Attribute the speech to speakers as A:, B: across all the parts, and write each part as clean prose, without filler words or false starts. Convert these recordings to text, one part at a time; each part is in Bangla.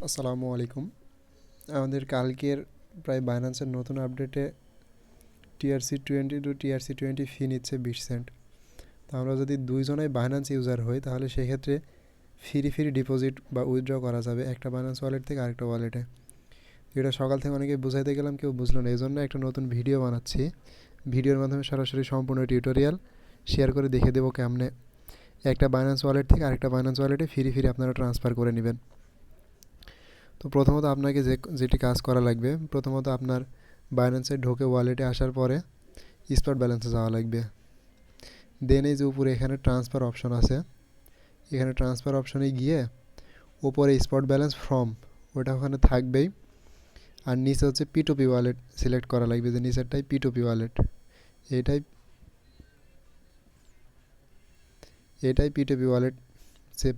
A: আসসালামু আলাইকুম। আমাদের কালকের প্রায় বাইন্যান্সের নতুন আপডেটে TRC20 টু TRC20 ফি নিচ্ছে 20 সেন্ট। তো আমরা যদি দুইজনেই বাইন্যান্স ইউজার হই তাহলে সেক্ষেত্রে ফ্রি ডিপোজিট বা উইথড্র করা যাবে একটা বাইন্যান্স ওয়ালেট থেকে আরেকটা ওয়ালেটে। এটা সকাল থেকে অনেকে বুঝাইতে গেলাম, কেউ বুঝলো না, এই জন্য একটা নতুন ভিডিও বানাচ্ছি। ভিডিওর মাধ্যমে সরাসরি সম্পূর্ণ টিউটোরিয়াল শেয়ার করে দেখে দেবো কেমনে একটা বাইন্যান্স ওয়ালেট থেকে আরেকটা বাইন্যান্স ওয়ালেটে ফ্রি আপনারা ট্রান্সফার করে নেবেন। তো প্রথমত আপনাকে যেটি কাজ করা লাগবে, প্রথমত আপনার বাইন্যান্সে ঢোকে ওয়ালেটে আসার পরে স্পট ব্যালেন্সে যাওয়া লাগবে। দেন এই যে উপরে এখানে ট্রান্সফার অপশন আছে, এখানে ট্রান্সফার অপশনে গিয়ে উপরে স্পট ব্যালেন্স ফ্রম ওটা ওখানে থাকবেই। আর নিচে হচ্ছে P2P ওয়ালেট সিলেক্ট করা লাগবে, যে নিচেরটাই P2P ওয়ালেট, এটাই P2P ওয়ালেট সে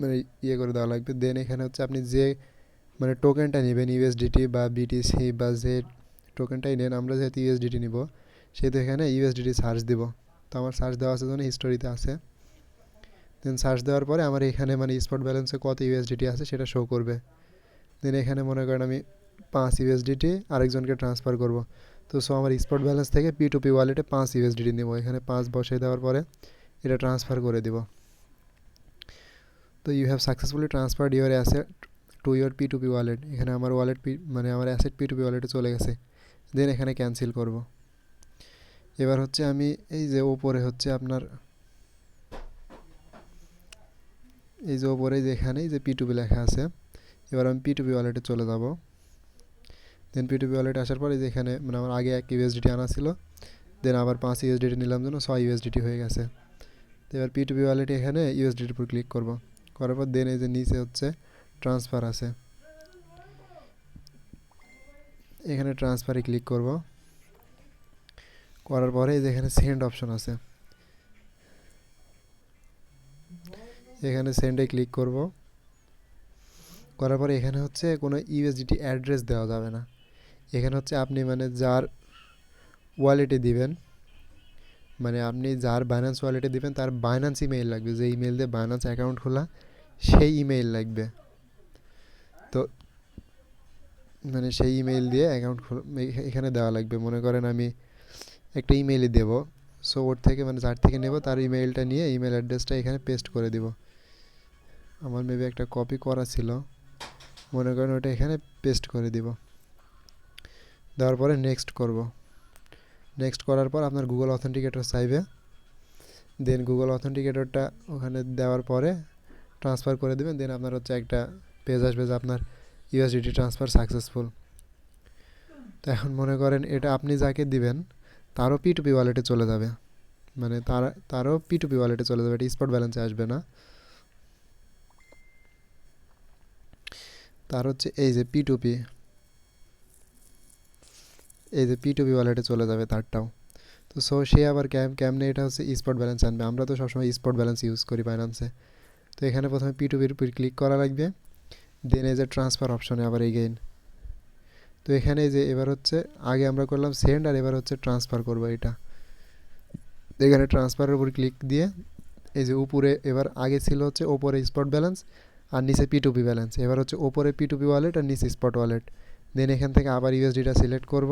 A: মানে ইয়ে করে দেওয়া লাগবে। দেন এখানে হচ্ছে আপনি যে মানে টোকেনটা নেবেন, ইউএসডিটি বা বিটিসি বা যে টোকেনটাই নেন, আমরা যেহেতু ইউএসডিটি নিব সেহেতু এখানে ইউএসডিটি সার্চ দিব। তো আমার সার্চ দেওয়া আছে জন্য হিস্টোরিতে আছে। দেন সার্চ দেওয়ার পরে আমার এখানে মানে স্পট ব্যালেন্সে কত ইউএসডিটি আছে সেটা শো করবে। দেন এখানে মনে করেন আমি 5 ইউএসডিটি আরেকজনকে ট্রান্সফার করব। তো আমার স্পট ব্যালেন্স থেকে P2P ওয়ালেটে 5 ইউএসডিটি নেব, এখানে 5 বসিয়ে দেওয়ার পরে এটা ট্রান্সফার করে দেব। তো you have successfully transferred your asset to your P2P wallet. এখানে আমার ওয়ালেট মানে আমার অ্যাসেট P2P ওয়ালেটে চলে গেছে। দেন এখানে ক্যান্সেল করব। এবার হচ্ছে আমি এই যে ওপরে হচ্ছে আপনার এই যে ওপরে যেখানে যে P2P লেখা আছে, এবার আমি P2P ওয়ালেটে চলে যাব। দেন P2P ওয়ালেটে আসার পরে যেখানে মানে আমার আগে 1 ইউএসডিটি আনা ছিল, দেন আবার 5 ইউএসডিটি নিলাম জন্য 6 ইউএসডিটি হয়ে গেছে। তো এবার P2P ওয়ালেটে এখানে ইউএসডিটির উপর ক্লিক করব। করার পর দেন এই যে নিচে হচ্ছে ট্রান্সফার আছে, এখানে ট্রান্সফারে ক্লিক করব। করার পরে এই যে এখানে সেন্ড অপশন আছে, এখানে সেন্ডে ক্লিক করব। করার পরে এখানে হচ্ছে কোনো ইউএসডিটি অ্যাড্রেস দেওয়া যাবে না। এখানে হচ্ছে আপনি মানে যার ওয়ালেটে দিবেন, মানে আপনি যার বাইন্যান্স ওয়ালেটে দিবেন তার বাইন্যান্স ইমেইল লাগবে, যে ইমেইল দিয়ে বাইন্যান্স অ্যাকাউন্ট খোলা সেই ইমেইল লাগবে। তো মানে সেই ইমেইল দিয়ে অ্যাকাউন্ট এখানে দেওয়া লাগবে। মনে করেন আমি একটা ইমেইলই দেবো, সো ওর থেকে মানে যার থেকে নেব তার ইমেইলটা নিয়ে ইমেল অ্যাড্রেসটা এখানে পেস্ট করে দিব। আমার মেবি একটা কপি করা ছিল, মনে করেন ওটা এখানে পেস্ট করে দিব। দেওয়ার পরে নেক্সট করব। নেক্সট করার পর আপনার গুগল অথেন্টিকেটর চাইবে। দেন গুগল অথেন্টিকেটরটা ওখানে দেওয়ার পরে ট্রান্সফার করে দেবেন। দেন আপনার হচ্ছে একটা পেজ আসবে যে আপনার ইউএসডিটি ট্রান্সফার সাকসেসফুল। তো এখন মনে করেন এটা আপনি যাকে দিবেন তারও P2P ওয়ালেটে চলে যাবে, মানে তারও P2P ওয়ালেটে চলে যাবে, এটা স্পট ব্যালেন্সে আসবে না। তার হচ্ছে এই যে P2P ওয়ালেটে চলে যাবে তারটাও। তো সে আবার কেমনে এটা হচ্ছে স্পট ব্যালেন্স আনবে? আমরা তো সবসময় স্পট ব্যালেন্স ইউজ করি বাইন্যান্সে। তো এখানে প্রথমে P2Pর উপর ক্লিক করা লাগবে। দেন এই যে ট্রান্সফার অপশনে আবার এগেইন। তো এখানে যে এবার হচ্ছে আগে আমরা করলাম সেন্ড, আর এবার হচ্ছে ট্রান্সফার করব। এটা এখানে ট্রান্সফারের উপর ক্লিক দিয়ে এই যে উপরে এবার আগে ছিল হচ্ছে ওপরে স্পট ব্যালেন্স আর নিচে P2P ব্যালেন্স, এবার হচ্ছে ওপরে P2P ওয়ালেট আর নিচে স্পট ওয়ালেট। দেন এখান থেকে আবার ইউএসডিটা সিলেক্ট করব।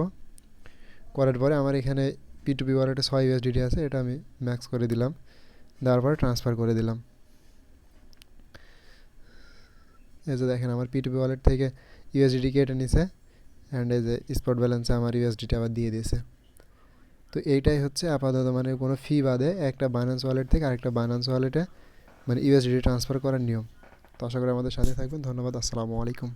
A: করার পরে আমার এখানে P2P ওয়ালেটে 6 ইউএসডিটি আছে, এটা আমি ম্যাক্স করে দিলাম। দেওয়ার পরে ট্রান্সফার করে দিলাম। এই যে দেখেন আমার P2P ওয়ালেট থেকে ইউএসডিটি কেটে নিছে, অ্যান্ড এই যে স্পট ব্যালেন্সে আমার ইউএসডিটি আবার দিয়ে দিয়েছে। তো এইটাই হচ্ছে আপাতত মানে কোনো ফি বাদে একটা বাইন্যান্স ওয়ালেট থেকে আরেকটা বাইন্যান্স ওয়ালেটে মানে ইউএসডিটি ট্রান্সফার করার নিয়ম। তো আশা করি আমাদের সাথে থাকবেন। ধন্যবাদ। আসসালামু আলাইকুম।